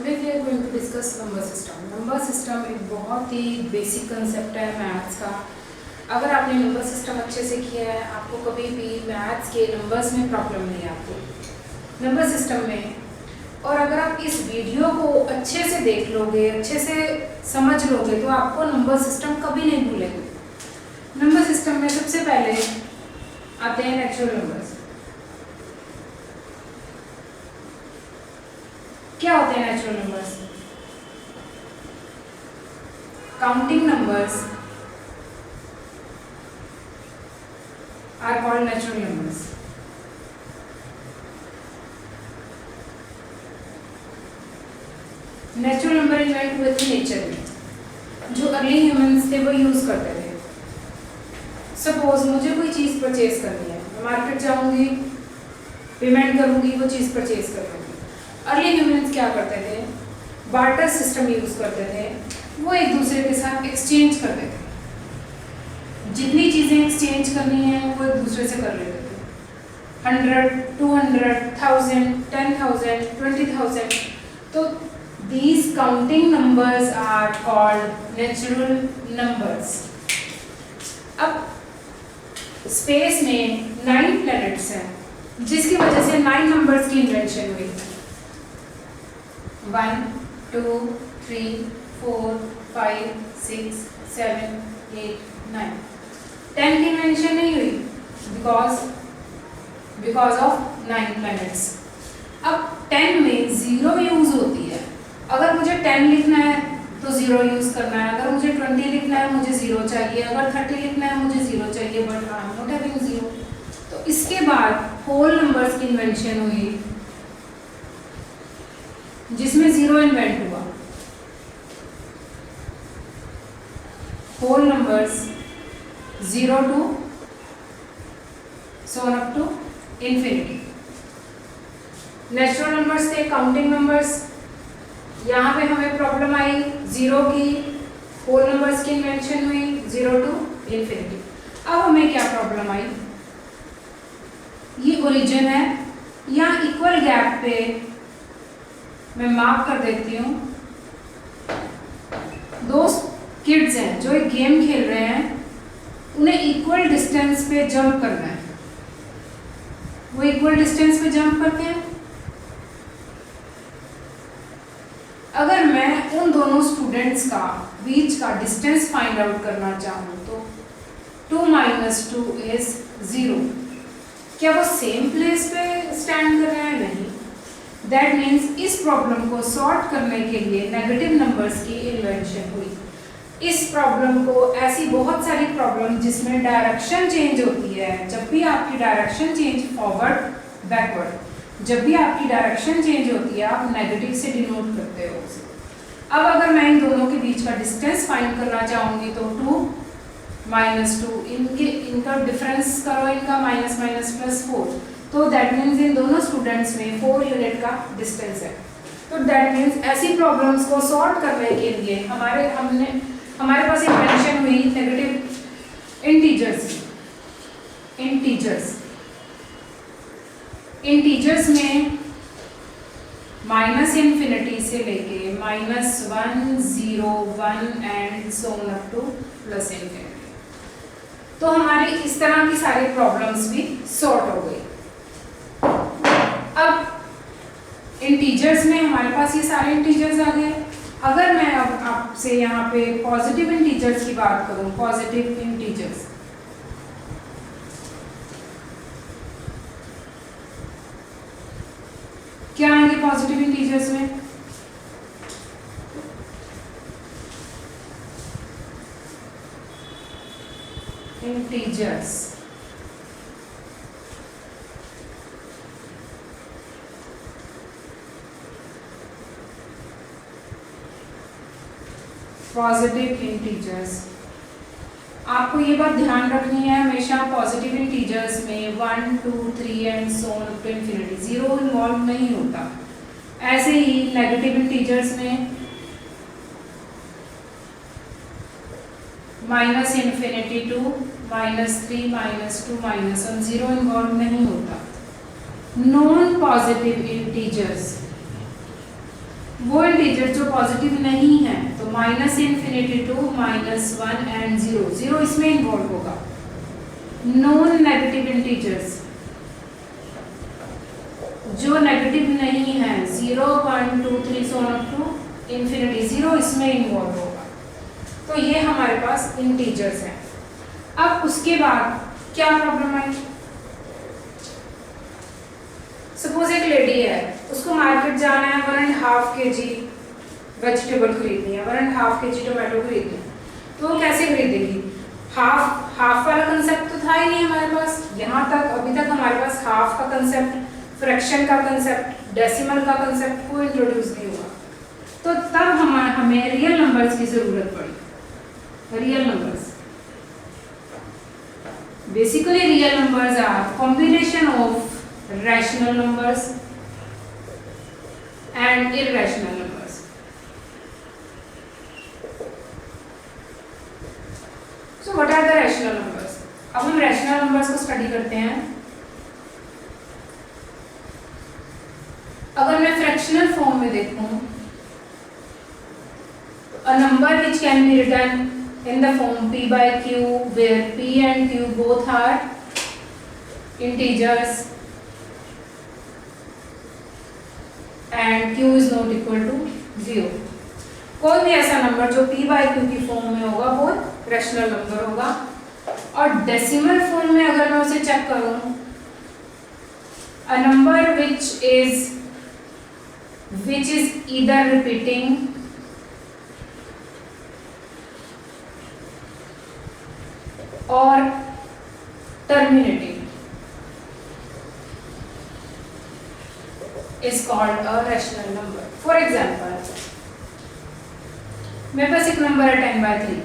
Today we are going to discuss number system. Number system एक बहुत ही basic concept है मैथ्स का। अगर आपने नंबर सिस्टम अच्छे से किया है, आपको कभी भी मैथ्स के नंबर्स में प्रॉब्लम नहीं आती नंबर सिस्टम में। और अगर आप इस वीडियो को अच्छे से देख लोगे, अच्छे से समझ लोगे, तो आपको नंबर सिस्टम कभी नहीं भूलेंगे। नंबर सिस्टम में सबसे पहले आते हैं नेचुरल नंबर्स। क्या होते हैं natural numbers? Counting numbers are called natural numbers. Natural number invent हुए थे नेचर में। जो अर्ली ह्यूमंस थे वो यूज करते थे। सपोज मुझे कोई चीज परचेज करनी है, मैं मार्केट जाऊंगी, पेमेंट करूंगी, वो चीज परचेज कर लूंगी। अर्ली ह्यूमंस क्या करते थे? बार्टर सिस्टम यूज करते थे। वो एक दूसरे के साथ एक्सचेंज करते थे। जितनी चीजें एक्सचेंज करनी है वो एक दूसरे से कर लेते थे। 100, 200, 1000, 10,000, 20,000। तो these counting numbers are called natural numbers। अब स्पेस में 9 प्लैनेट्स हैं, जिसकी वजह से 9 नंबर्स की इन्वेंशन हुई। 1, 2, 3, 4, 5, 6, 7, 8, 9। 10 की इन्वेंशन नहीं हुई बिकॉज ऑफ 9 प्लैनेट्स। अब 10 में 0 यूज होती है। अगर मुझे 10 लिखना है तो 0 यूज करना है। अगर मुझे 20 लिखना है मुझे 0 चाहिए। अगर 30 लिखना है मुझे 0 चाहिए, but I am not having 0। तो इसके बाद होल नंबर्स की इन्वेंशन हुई, जिसमें 0 इन्वेंट हुआ। Whole numbers 0 to so on up to infinity। Natural numbers थे काउंटिंग नंबर्स। यहाँ पे हमें प्रॉब्लम आई 0 की, होल नंबर्स की इन्वेंशन हुई 0 to infinity। अब हमें क्या प्रॉब्लम आई? ये ओरिजिन है, यहाँ इक्वल गैप पे मैं मार्क कर देती हूँ। 2 किड्स हैं जो एक गेम खेल रहे हैं, उन्हें इक्वल डिस्टेंस पे जंप करना है। वो इक्वल डिस्टेंस पे जंप करते हैं। अगर मैं उन दोनों स्टूडेंट्स का बीच का डिस्टेंस फाइंड आउट करना चाहूँ तो 2 - 2 is 0। क्या वो सेम प्लेस पे स्टैंड कर रहे हैं? नहीं। दैट मीन्स इस प्रॉब्लम को सॉल्व करने के लिए नेगेटिव नंबर्स की इन्वेंशन हुई। इस प्रॉब्लम को, ऐसी बहुत सारी प्रॉब्लम जिसमें डायरेक्शन चेंज होती है, जब भी आपकी डायरेक्शन चेंज फॉरवर्ड बैकवर्ड, जब भी आपकी डायरेक्शन चेंज होती है आप नेगेटिव से डिनोट करते हो उसे। अब अगर मैं इन दोनों के बीच का डिस्टेंस फाइंड करना चाहूँगी तो 2 - 2, इनका डिफरेंस करो, इनका माइनस माइनस प्लस 4। तो दैट मीन्स इन दोनों स्टूडेंट्स में 4 यूनिट का डिस्टेंस है। तो दैट मीन्स ऐसी प्रॉब्लम्स को सॉल्व करने के लिए हमारे पास इन्वेंशन हुई नेगेटिव इंटीजर्स में -∞ से लेके -1, 0, 1 and so on up to +∞। तो हमारी इस तरह की सारी प्रॉब्लम्स भी सॉर्ट हो गई। अब इंटीजर्स में हमारे पास ये सारे इंटीजर्स आ गए। अगर मैं अब आपसे यहाँ पे पॉजिटिव इंटीजर्स की बात करूँ, पॉजिटिव इंटीजर्स, क्या आएंगे पॉजिटिव इंटीजर्स में? Integers positive integers. आपको ये बात ध्यान रखनी है, हमेशा पॉजिटिव इंटीजर्स में 1, 2, 3 and so on up to infinity 0 involve नहीं होता। ऐसे ही नेगेटिव इंटीजर्स में -∞ to -3, -2, -1 0 इन्वॉल्व नहीं होता। नॉन पॉजिटिव इंटीजर्स वो इंटीजर जो पॉजिटिव नहीं है, तो माइनस इन्फिनिटी टू -1 एंड 0, 0 इसमें इन्वॉल्व होगा। नॉन नेगेटिव इंटीजर्स जो नेगेटिव नहीं है, 0, 1, 2, 3 so on up to infinity, 0 इसमें इन्वॉल्व होगा। तो ये हमारे पास इंटीजर्स हैं। अब उसके बाद क्या प्रॉब्लम आई? सपोज एक लेडी है, उसको मार्केट जाना है, 1.5 kg वेजिटेबल खरीदनी है, 1.5 kg टोमेटो खरीदनी है, तो वो कैसे खरीदेगी? हाफ वाला कंसेप्ट तो था ही नहीं हमारे पास। यहाँ तक अभी तक हमारे पास हाफ का कंसेप्ट, फ्रैक्शन का कंसेप्ट, डेसिमल का कंसेप्ट कोई इंट्रोड्यूस नहीं हुआ। तो तब हमें रियल नंबर्स की जरूरत पड़ी। Real numbers, basically real numbers are combination of rational numbers and irrational numbers. So what are the rational numbers? अब हम rational numbers को स्टडी करते हैं। अगर मैं फ्रैक्शनल फॉर्म में देखूं, a number which can be written in the form p by q where p and q both are integers and q is not equal to 0। कोई भी ऐसा नंबर जो p by q की form में होगा वो रैशनल नंबर होगा। और डेसिमल फॉर्म में अगर मैं उसे चेक करूं, a number which is either repeating or terminating is called a rational number. For example, मेरे पास एक नंबर है 10 by 3.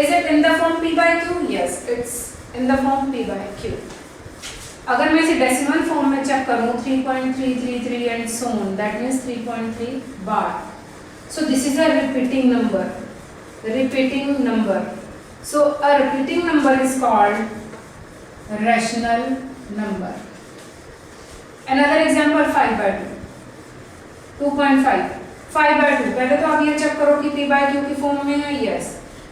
Is it in the form p by q? Yes, it's in the form p by q. अगर मैं इसे decimal form में check करूं, 3.333 and so on, that means 3.3 bar. So this is a repeating number. Repeating number. So a repeating number is called rational number. Another example 5 by 2, 2.5, 5 by 2। पहले तो आप ये check करो कि p by q की form में है। yes,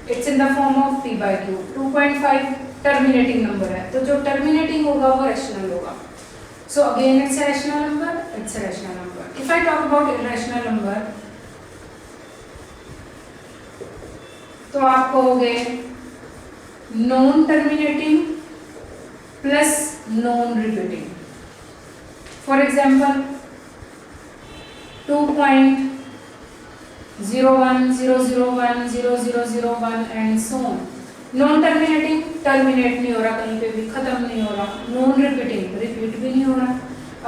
it's in the form of p by q। 2.5 terminating number है, तो जो टर्मिनेटिंग होगा वो रैशनल होगा। So again it's a rational number, it's a rational number। If I talk about irrational number, तो आप कहोगे non terminating plus non repeating. For example, 2.01, 001, 0001 and so on। Non terminating, terminate नहीं हो रहा, कहीं पे भी खत्म नहीं हो रहा। नॉन रिपीटिंग, रिपीट भी नहीं हो रहा।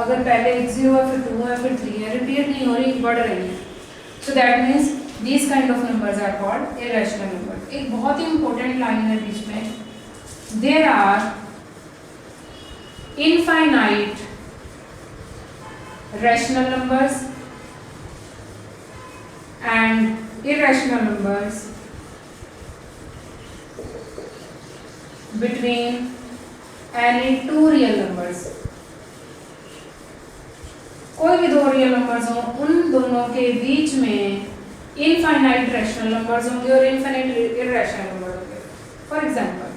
अगर पहले एक 0 है, फिर 2 है, फिर 3 है, रिपीट नहीं हो रही, बढ़ रही है। So that means these kind of numbers are called irrational number। एक बहुत ही इंपॉर्टेंट लाइन है बीच में, there are infinite rational numbers and irrational numbers between any two real numbers। कोई भी दो रियल नंबर्स हों, उन दोनों के बीच में इनफाइनाइट रैशनल नंबर्स होंगे और इनफाइनाइट इरैशनल नंबर होंगे। फॉर एग्जांपल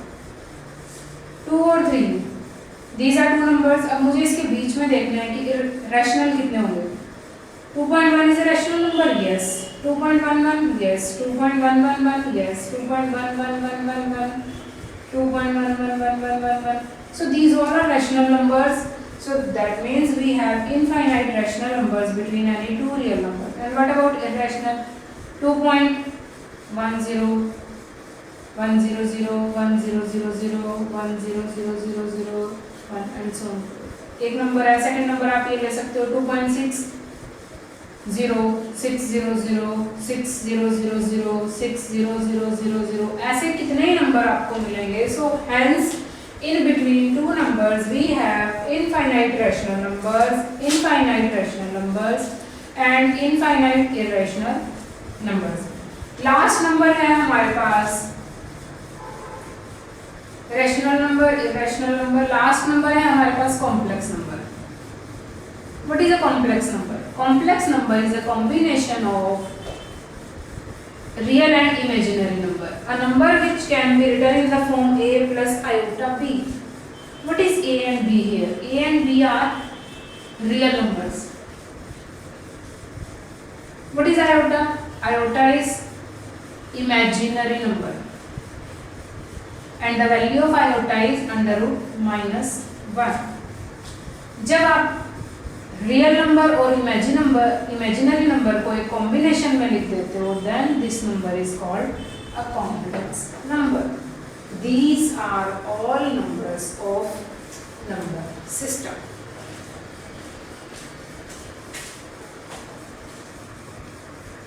2 और 3, these are two numbers। अब मुझे इसके बीच में देखना है कि रैशनल कितने होंगे। 2.1 is a rational number, yes। 2.11, yes। 2.111, yes। 2.11111, 2.11111। So these all are rational numbers। So that means we have infinite rational numbers between any two real numbers। And what about irrational? 2.10, 100, 1000, 1000, 1 and so on। एक number है। Second number आप ये ले सकते हो 2.60, 600, 6000, 60000, ऐसे कितने ही number आपको मिलेंगे। So hence in between two numbers we have infinite rational numbers, infinite rational numbers and infinite irrational numbers। Last number है हमारे पास rational number, irrational number. Last number है हमारे पास complex number. What is a complex number? Complex number is a combination of real and imaginary number. A number which can be written in the form a plus iota b. What is a and b here? A and b are real numbers. What is iota? Iota is imaginary number. And the value of iota is under root minus 1. जब आप real number और imaginary number को एक combination में लिख देते हो, then this number is called a complex number. These are all numbers of number system.